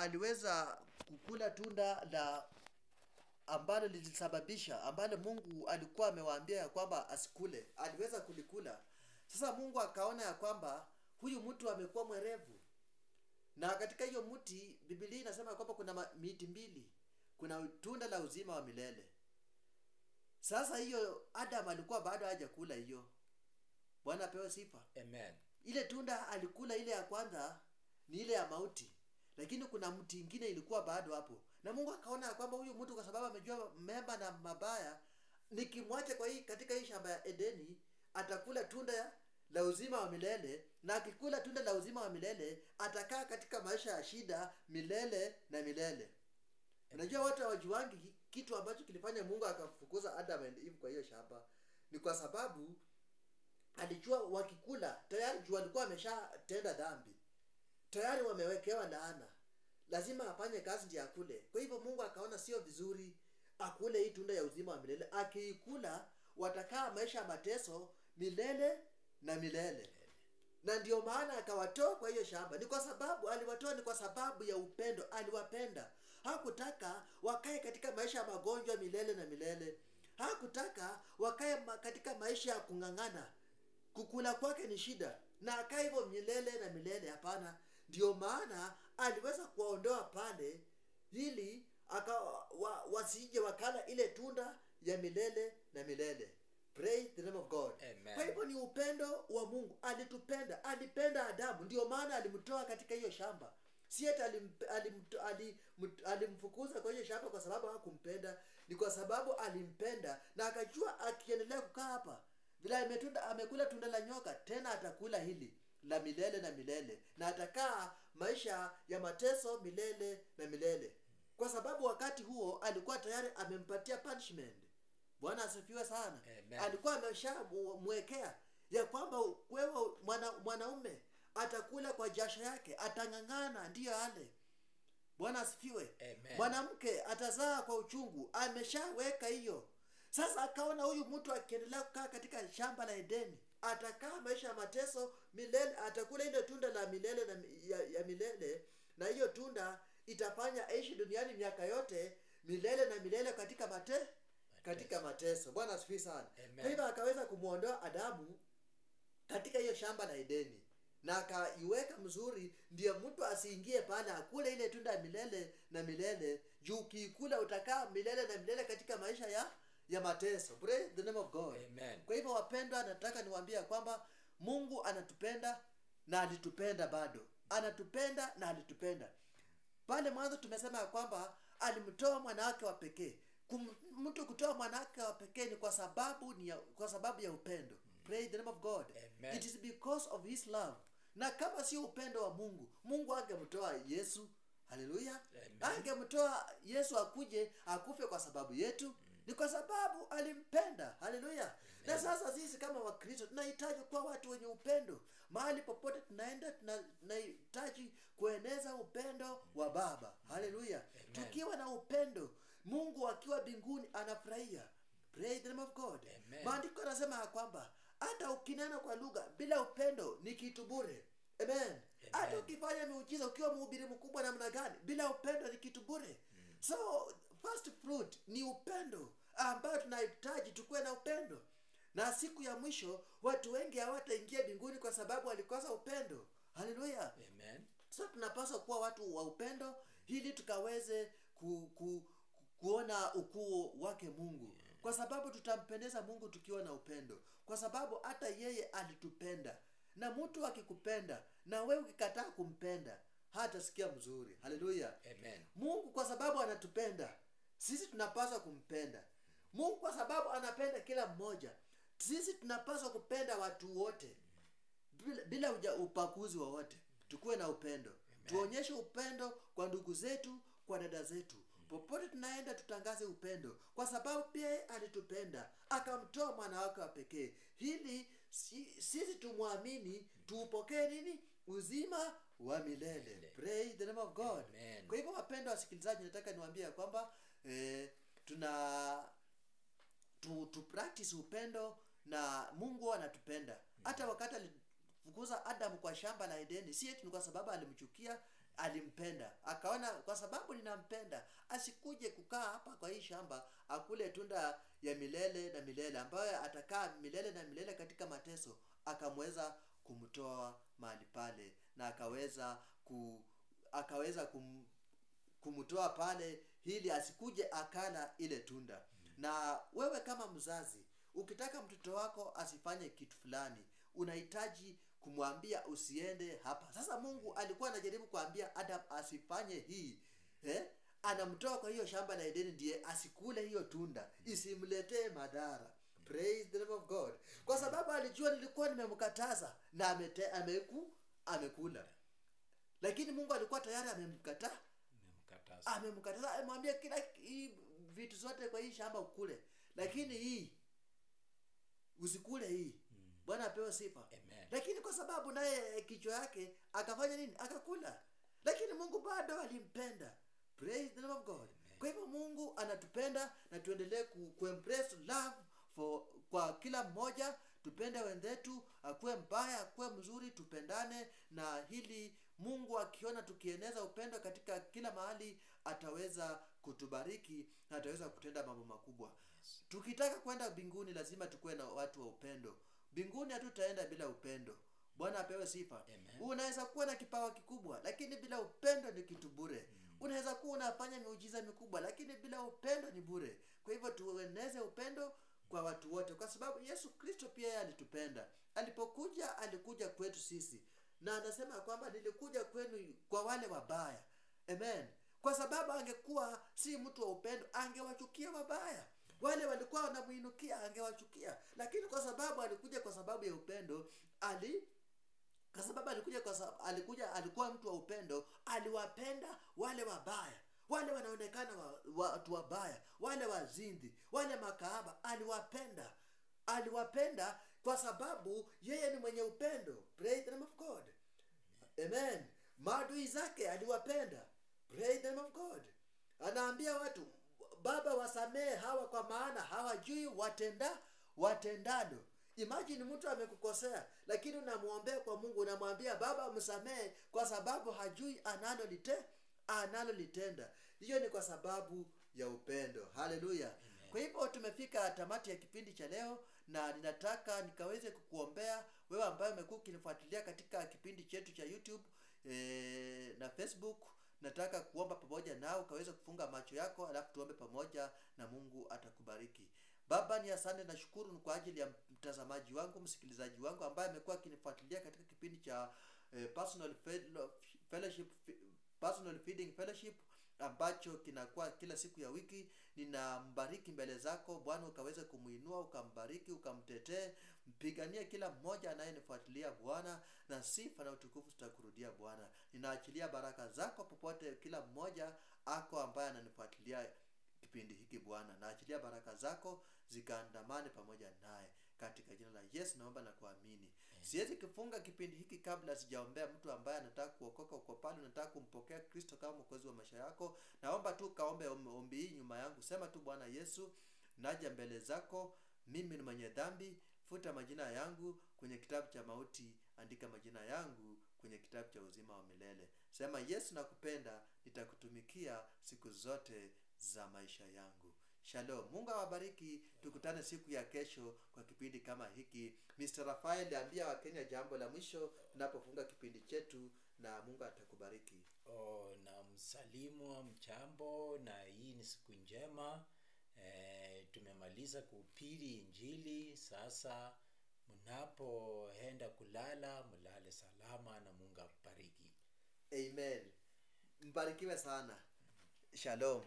aliweza kukula tunda la ambalo lilisababisha, ambalo Mungu alikuwa amewaambia ya kwamba asikule, aliweza kulikula. Sasa Mungu akaona ya kwamba huyu mtu amekuwa mwerevu. Na katika hiyo mti Biblia inasema kwamba kuna miti mbili. Kuna tunda la uzima wa milele. Sasa hiyo Adam alikuwa bado hajakula hiyo. Bwana apewe sifa. Amen. Ile tunda alikula, ile ya kwanza ni ile ya mauti. Lakini kuna mti mwingine ilikuwa bado hapo. Na Mungu akaona kwamba huyu mtu kwa sababu amejua mema na mabaya, nikimwacha kwa hii katika hii shamba ya Edeni, atakula tunda la uzima wa milele, na akikula tunda la uzima wa milele atakaa katika maisha ya shida milele na milele. Unajua watu hawajuangi kitu ambacho kilifanya Mungu akafukuza Adam and Eve kwa hiyo shamba. Ni kwa sababu alijua wakikula tayari jua alikuwa ameshatenda dhambi. Tayari wamewekewa laana. Lazima afanye kazi ndiye akule. Kwa hivyo Mungu akaona sio vizuri akule hii tunda ya uzima wa milele. Akiikula watakaa maisha ya mateso milele na milele. Na ndio maana akawatoa kwa hiyo shamba. Ni kwa sababu aliwatoa, ni kwa sababu ya upendo. Aliwapenda. Hakutaka wakae katika maisha ya magonjwa milele na milele. Hakutaka wakae katika maisha ya kung'ang'ana. Kukula kwake ni shida, na akae hivyo milele na milele. Hapana. Ndio maana aliweza kuwaondoa pale ili wasije wakala ile tunda ya milele na milele. Praise the name of God. Amen. Kwa hivyo ni upendo wa Mungu. Alitupenda, alipenda Adamu, ndio maana alimtoa katika hiyo shamba. Si eti alimfukuza kwa hiyo shamba kwa sababu hakumpenda, ni kwa sababu alimpenda na akajua akiendelea kukaa hapa bila amekula tunda la nyoka, tena atakula hili la milele na milele, na atakaa maisha ya mateso milele na milele. Kwa sababu wakati huo alikuwa tayari amempatia punishment. Bwana asifiwe sana. Amen. Alikuwa ameshamwekea ya kwamba wewe mwanaume atakula kwa jasho yake, atang'ang'ana ndiyo ale. Bwana asifiwe. Amen. Mwanamke atazaa kwa uchungu, ameshaweka hiyo. Sasa akaona huyu mtu akiendelea kukaa katika shamba la Edeni, atakaa maisha ya mateso milele, atakula ile tunda la milele na ya milele, na hiyo tunda itafanya aishi duniani miaka yote milele na milele katika mateso. Bwana asifiwe sana. Kwa hivyo akaweza kumuondoa Adamu katika hiyo shamba la Edeni, na akaiweka mzuri ndio mtu asiingie pale akule ile tunda milele na milele, juu ukikula utakaa milele na milele katika maisha ya mateso. Praise the name of God. Amen. Kwa hivyo wapendwa, nataka niwaambie kwamba Mungu anatupenda na alitupenda bado. Anatupenda na alitupenda. Pale mwanzo tumesema ya kwamba alimtoa mwana wake wa pekee. Mtu kutoa mwana wake wa pekee ni kwa sababu ya upendo. Praise the name of God. Amen. It is because of his love. Na kama sio upendo wa Mungu angemtoa Yesu. Haleluya. Angemtoa Yesu akuje akufe kwa sababu yetu. Ni kwa sababu alimpenda. Haleluya. Na sasa sisi kama Wakristo tunahitaji kuwa watu wenye upendo. Mahali popote tunaenda tunahitaji kueneza upendo wa Baba. Haleluya. Tukiwa na upendo, Mungu akiwa mbinguni anafurahia. Praise the name of God. Maandiko yanasema ya kwamba hata ukinena kwa lugha bila upendo ni kitu bure. Amen. Hata ukifanya miujiza ukiwa mhubiri mkubwa namna gani, bila upendo ni kitu bure. So first fruit ni upendo, ambayo tunahitaji tukue na upendo. Na siku ya mwisho watu wengi hawataingia mbinguni kwa sababu walikosa upendo. Haleluya. Amen. So tunapaswa kuwa watu wa upendo ili tukaweze kuona ukuu wake Mungu. Kwa sababu tutampendeza Mungu tukiwa na upendo. Kwa sababu hata yeye alitupenda. Na mtu akikupenda na wewe ukikataa kumpenda, hatasikia mzuri. Haleluya. Amen. Mungu kwa sababu anatupenda, sisi tunapaswa kumpenda. Mungu kwa sababu anapenda kila mmoja, sisi tunapaswa kupenda watu wote bila upakuzi wowote. Tukue na upendo. Amen. Tuonyeshe upendo kwa ndugu zetu, kwa dada zetu. Popote tunaenda tutangaze upendo, kwa sababu pia alitupenda akamtoa mwana wake wa pekee ili sisi tumwamini tuupokee nini? Uzima wa milele. Praise the name of God. Amen. Kwa hivyo wapendwa wasikilizaji, nataka niwaambie kwamba tu practice upendo, na Mungu anatupenda. Hata wakati alifukuza Adam kwa shamba la Edeni, si eti ni kwa sababu alimchukia, alimpenda, akaona kwa sababu ninampenda asikuje kukaa hapa kwa hii shamba akule tunda ya milele na milele ambayo atakaa milele na milele katika mateso. Akamweza kumtoa mahali pale na akaweza kumtoa pale ili asikuje akala ile tunda. Na wewe kama mzazi, ukitaka mtoto wako asifanye kitu fulani, unahitaji kumwambia usiende hapa. Sasa Mungu alikuwa anajaribu kuambia Adam asifanye hii, anamtoa kwa hiyo shamba la Edeni ndiye asikule hiyo tunda, isimletee madhara. Praise the name of God. Kwa sababu alijua nilikuwa nimemkataza na amekula. Lakini Mungu alikuwa tayari amemkataza. Amemwambia kila vitu zote kwa hii shamba ukule, lakini hii usikule hii. Bwana apewe sifa. Amen. Lakini kwa sababu naye kichwa yake akafanya nini? Akakula. Lakini Mungu bado alimpenda. Praise the name of God. Amen. Kwa hivyo Mungu anatupenda na tuendelee kuembrace love kwa kila mmoja. Tupende wenzetu, akuwe mbaya, akuwe mzuri, tupendane, na hili Mungu akiona tukieneza upendo katika kila mahali ataweza kutubariki na ataweza kutenda mambo makubwa. Yes. Tukitaka kwenda mbinguni lazima tukue na watu wa upendo. Mbinguni hatutaenda bila upendo. Bwana apewe sifa. Amen. Unaweza kuwa na kipawa kikubwa lakini bila upendo ni kitu bure. Unaweza kuwa unafanya miujiza mikubwa lakini bila upendo ni bure. Kwa hivyo tueneze upendo kwa watu wote, kwa sababu Yesu Kristo pia yeye alitupenda. Alipokuja alikuja kwetu sisi. Na anasema kwamba nilikuja kwenu kwa wale wabaya. Amen. Kwa sababu angekuwa si mtu wa upendo, angewachukia wabaya. Wale walikuwa wanamuinukia angewachukia. Lakini kwa sababu alikuja kwa sababu ya upendo, alikuwa mtu wa upendo, aliwapenda wale wabaya. Wale wanaonekana watu wabaya, wale wazinzi, wale makahaba, aliwapenda kwa sababu yeye ni mwenye upendo. Praise the name of God. Amen. Maadui zake aliwapenda. Praise the name of God. Anaambia watu, Baba wasamehe hawa kwa maana hawajui watendalo. Imagine mtu amekukosea lakini unamuombea kwa Mungu, unamwambia Baba msamehe kwa sababu hajui analolitenda. Hiyo ni kwa sababu ya upendo. Haleluya. Kwa hivyo tumefika tamati ya kipindi cha leo, na ninataka nikaweze kukuombea wewe ambaye umekuwa ukinifuatilia katika kipindi chetu cha YouTube na Facebook. Nataka kuomba pamoja nao ukaweze kufunga macho yako, alafu tuombe pamoja na Mungu atakubariki. Baba, ni asante na shukuru kwa ajili ya mtazamaji wangu, msikilizaji wangu ambaye amekuwa akinifuatilia katika kipindi cha personal feeding fellowship ambacho kinakuwa kila siku ya wiki. Ninambariki mbele zako Bwana, ukaweze kumuinua, ukambariki, ukamtetee, mpiganie kila mmoja anayenifuatilia Bwana, na sifa na utukufu tutakurudia Bwana. Ninaachilia baraka zako popote kila mmoja ako ambaye ananifuatilia kipindi hiki Bwana. Naachilia baraka zako zikaandamane pamoja naye katika jina la Yesu naomba na kuamini. Siwezi kufunga kipindi hiki kabla sijaombea mtu ambaye anataka kuokoka. Uko pale unataka kumpokea Kristo kama mwokozi wa maisha yako, naomba tu kaombe ombi hii nyuma yangu. Sema tu, Bwana Yesu, naja mbele zako, mimi ni mwenye dhambi, futa majina yangu kwenye kitabu cha mauti, andika majina yangu kwenye kitabu cha uzima wa milele. Sema, Yesu nakupenda, nitakutumikia siku zote za maisha yangu. Shalom. Mungu awabariki. Tukutane siku ya kesho kwa kipindi kama hiki. Mr. Rafael ambia Wakenya jambo la mwisho tunapofunga kipindi chetu, na Mungu atakubariki. Na msalimu mchambo, na hii ni siku njema. Tumemaliza kuhubiri Injili. Sasa mnapoenda kulala, mlale salama na Mungu akubariki. Amen. Mbarikiwe sana. Shalom.